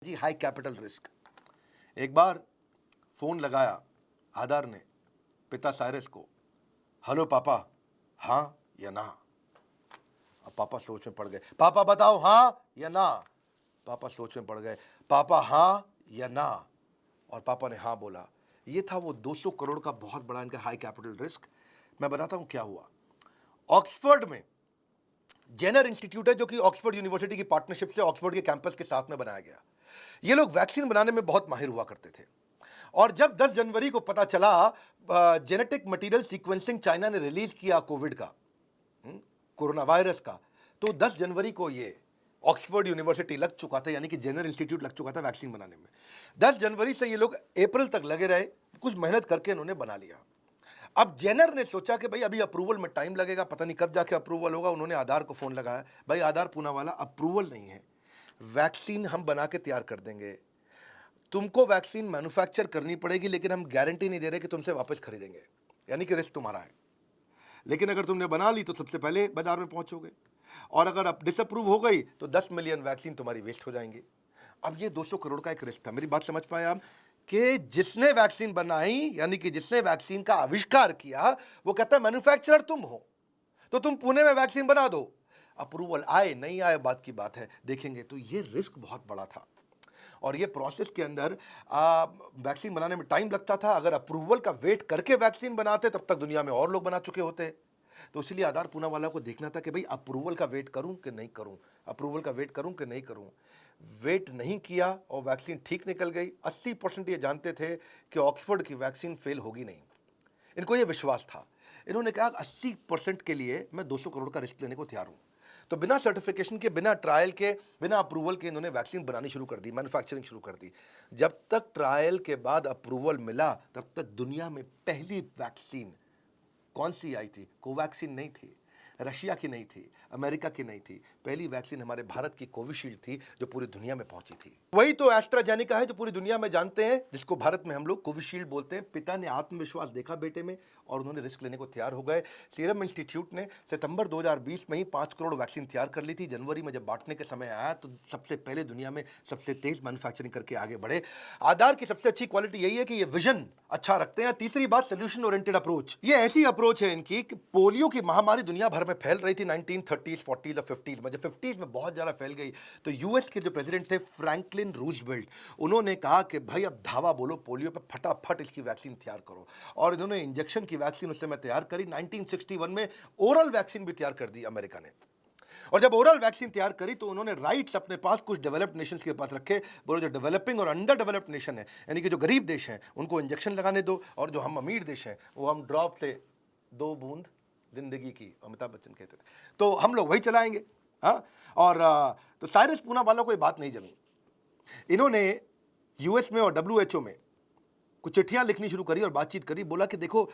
जी high capital risk. एक बार phone लगाया आधार ने पिता साइरस को, हेलो पापा, हाँ या ना। अब पापा सोच में पड़ गए, पापा बताओ हाँ या ना। पापा सोच में पड़ गए, पापा हाँ या ना। और पापा ने हाँ बोला। ये था वो 200 करोड़ का बहुत बड़ा इनका हाई कैपिटल रिस्क। मैं बताता हूं क्या हुआ। ऑक्सफोर्ड में जेनर इंस्टीट्यूट है जो कि ऑक्सफोर्ड यूनिवर्सिटी की पार्टनरशिप से ऑक्सफोर्ड के कैंपस के साथ में बनाया गया। ये लोग वैक्सीन बनाने में बहुत माहिर हुआ करते थे। और जब 10 जनवरी को पता चला जेनेटिक मटेरियल सीक्वेंसिंग चाइना ने रिलीज किया कोविड का, कोरोना वायरस का, तो 10 जनवरी को ये ऑक्सफोर्ड यूनिवर्सिटी लग चुका था, यानी कि जेनर इंस्टीट्यूट लग चुका था वैक्सीन बनाने में। 10 जनवरी से ये लोग अप्रैल तक लगे रहे, कुछ मेहनत करके इन्होंने बना लिया। अब जेनर ने सोचा कि भाई अभी अप्रूवल में टाइम लगेगा, पता नहीं कब जाके अप्रूवल होगा। उन्होंने आधार को फोन लगाया, भाई आधार पूना वाला अप्रूवल नहीं है, वैक्सीन हम बना के तैयार कर देंगे, तुमको वैक्सीन मैन्युफैक्चर करनी पड़ेगी, लेकिन हम गारंटी नहीं दे रहे कि तुमसे वापस खरीदेंगे, यानी कि रिस्क तुम्हारा है। लेकिन अगर तुमने बना ली तो सबसे पहले बाजार में पहुंचोगे, और अगर अब डिसअप्रूव हो गई तो 10 मिलियन वैक्सीन तुम्हारी वेस्ट हो जाएंगी। अब ये 200 करोड़ का एक रिस्क था। मेरी बात समझ पाए आप कि जिसने वैक्सीन बनाई, यानी कि जिसने वैक्सीन का आविष्कार किया, वो कहता है मैन्युफैक्चरर तुम हो, तो तुम पुणे में वैक्सीन बना दो। अप्रूवल आए नहीं आए बात की बात है, देखेंगे। तो ये रिस्क बहुत बड़ा था। और ये प्रोसेस के अंदर वैक्सीन बनाने में टाइम लगता था। अगर अप्रूवल का वेट करके वैक्सीन बनाते तब तक दुनिया में और लोग बना चुके होते। तो इसलिए आधार पूना वाला को देखना था कि भाई अप्रूवल का वेट करूं कि नहीं करूं, अप्रूवल का वेट करूं कि नहीं करूं। वेट नहीं किया और वैक्सीन ठीक निकल गई। 80% ये जानते थे कि ऑक्सफोर्ड की वैक्सीन फेल होगी नहीं, इनको ये विश्वास था। इन्होंने कहा 80% के लिए मैं 200 करोड़ का रिस्क लेने को तैयार हूं। तो बिना सर्टिफिकेशन के, बिना ट्रायल के, बिना अप्रूवल के इन्होंने वैक्सीन बनानी शुरू कर दी, मैन्युफैक्चरिंग शुरू कर दी। जब तक ट्रायल के बाद अप्रूवल मिला तब तक दुनिया में पहली वैक्सीन कौन सी आई थी? कोवैक्सीन नहीं थी, रशिया की नहीं थी, अमेरिका की नहीं थी। पहली वैक्सीन हमारे भारत की कोविशील्ड थी, जो पूरी दुनिया में पहुंची थी। वही तो एस्ट्राजेनेका है जो पूरी दुनिया में जानते हैं, जिसको भारत में हम लोग कोविशील्ड बोलते हैं। पिता ने आत्मविश्वास देखा बेटे में और उन्होंने रिस्क लेने को तैयार हो गए। सीरम इंस्टीट्यूट ने सितंबर 2020 में ही 5 करोड़ वैक्सीन तैयार कर ली थी। जनवरी में जब बांटने के समय आया तो सबसे पहले दुनिया में सबसे तेज मैन्युफैक्चरिंग करके आगे बढ़े। आधार की सबसे अच्छी क्वालिटी यही है कि ये विजन अच्छा रखते हैं। तीसरी बात, सोल्यूशन ओरिएंटेड अप्रोच। ये ऐसी अप्रोच है इनकी कि पोलियो की महामारी दुनिया भर में फैल रही थी 1930s, 40s और 50s में। जब 50s में बहुत ज़्यादा फैल गई तो यूएस के जो प्रेसिडेंट थे फ्रैंकलिन रूजवेल्ट, उन्होंने कहा कि भाई अब धावा बोलो पोलियो पे, फटाफट इसकी वैक्सीन तैयार करो। और इन्होंने इंजेक्शन की वैक्सीन उस समय तैयार करी। 1961 में ओरल वैक्सीन भी तैयार कर दी अमेरिका ने। और जब ओरल वैक्सीन तैयार करी तो उन्होंने राइट्स अपने पास कुछ डेवलप्ड नेशंस के पास रखे। बोलो जो डेवलपिंग और अंडर डेवलप्ड नेशन है, यानी कि जो गरीब देश हैं, उनको इंजेक्शन लगाने दो, और जो हम अमीर देश हैं वो हम ड्रॉप से 2 बूंद जिंदगी की, अमिताभ बच्चन कहते थे, तो हम लोग वही चलाएंगे। हाँ, और तो साइरस पूना वालों को ये बात नहीं जमी। इन्होंने यूएस में और डब्ल्यूएचओ में कुछ चिट्ठियां लिखनी शुरू करी और बातचीत करी। बोला कि देखो,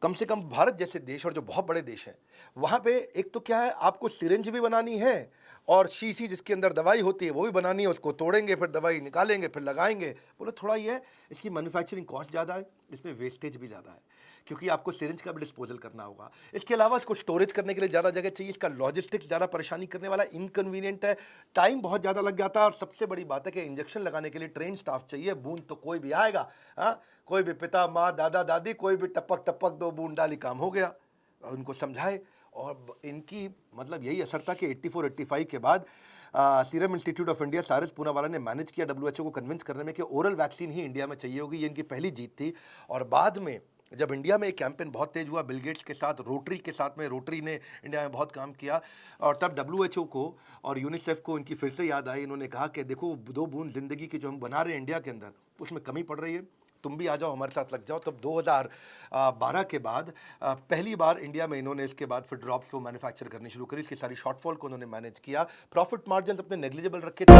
कम से कम भारत जैसे देश और जो बहुत बड़े देश हैं, वहाँ पे एक तो क्या है, आपको सिरिंज भी बनानी है और शीशी जिसके अंदर दवाई होती है वो भी बनानी है। उसको तोड़ेंगे, फिर दवाई निकालेंगे, फिर लगाएंगे। बोले थोड़ा ये है, इसकी मैन्युफैक्चरिंग कॉस्ट ज़्यादा है, इसमें वेस्टेज भी ज़्यादा है, क्योंकि आपको सिरिंज का भी डिस्पोजल करना होगा। इसके अलावा इसको स्टोरेज करने के लिए ज़्यादा जगह चाहिए। इसका लॉजिस्टिक्स ज़्यादा परेशानी करने वाला, इनकन्वीनियंट है, टाइम बहुत ज़्यादा लग जाता है। और सबसे बड़ी बात है कि इंजेक्शन लगाने के लिए ट्रेन स्टाफ चाहिए। बूंद तो कोई भी आएगा, हाँ, कोई भी पिता माँ दादा दादी, कोई भी टपक टपक 2 बूंद डाली, काम हो गया। उनको समझाए। और इनकी मतलब यही असर था कि 84-85 के बाद serum institute of India, Cyrus Poona वाला ने मैनेज किया डब्ल्यूएचओ को कन्विंस करने में कि ओरल वैक्सीन ही इंडिया में चाहिए होगी। ये इनकी पहली जीत थी। और बाद में जब इंडिया में एक कैंपेन बहुत तेज हुआ, बिल गेट्स के साथ, रोटरी के साथ में, रोटरी ने इंडिया में बहुत काम किया, और तब डब्ल्यूएचओ को और यूनिसेफ को इनकी फिर से याद आई। इन्होंने कहा कि देखो, 2 बूंद जिंदगी की जो हम बना रहे हैं इंडिया के अंदर, उसमें कमी पड़ रही है, तुम भी आ जाओ, हमारे साथ लग जाओ। तब 2012 के बाद पहली बार इंडिया में इन्होंने इसके बाद फिर ड्रॉप्स को मैन्युफैक्चर करनी शुरू करी। इसकी सारी शॉर्टफॉल को उन्होंने मैनेज किया। प्रॉफिट मार्जिन अपने नेग्लिजिबल रखे थे।